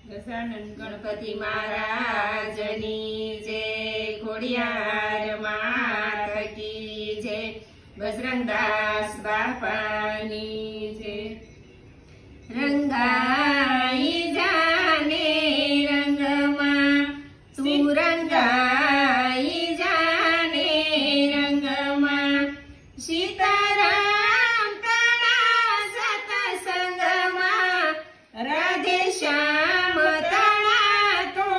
गजानन गणपति महाराजनी जय। खोडियार मात की जय। बजरंगदास बापानी जय। रंगाई जाने रंगमा तू रंगाई जाने रंगमा सीताराम तणा सतसंगमा राधे श्याम तणा तो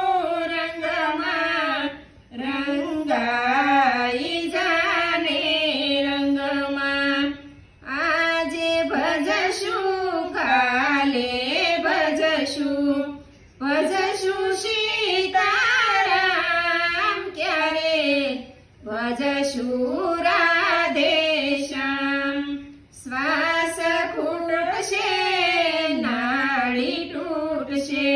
रंगमा रंगाई जाने रंगमा आजे भजशु काले भजशु भजशु सीताराम क्यारे भजशु राधे श्याम श्वास खूटशे नाड़ी तूटशे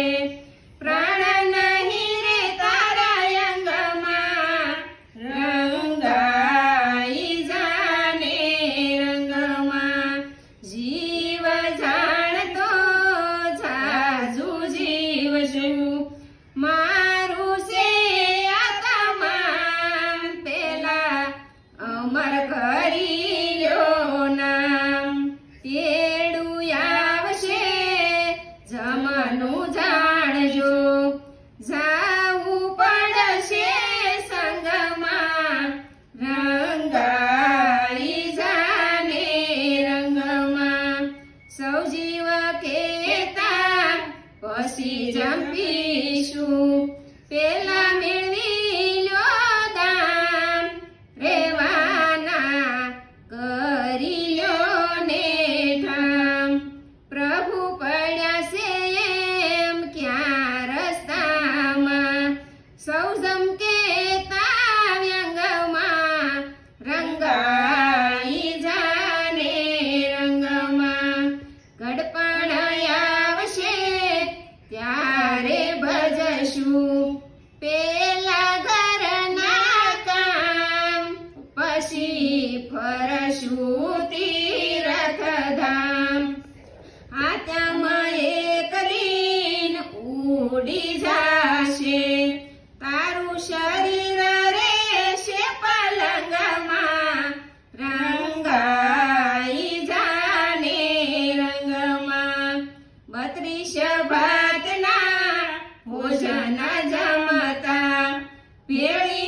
प्राण नहीं रे तारा अंगमा रंगाई जाने रंगमा जीव जाणतो जाजू जीव शू मारू से आत्मा पेला अमर करी लो नाम तेडू आवशे जमनु जाणजो जाऊ पड़शे संगमा रंगाई जाने रंगमा सौ जीव केता पसी जंपीशु पेला मेळवी लो दाम रेवाना करी लो ने ठाम प्रभु पड्या से एम क्या रस्तामा सौ जमकेता व्यंगमा रंगाई जाने रंगमा गडपण आवशे त्यारे भजशु पेला घरना काम पशी फरशु तीर्थधाम आत्मा एकलीन उडी जाशे तारू शरीर रेशे पलंगमा रंगाई जाने रंगमा 32 भातना भोजन जमता पेळी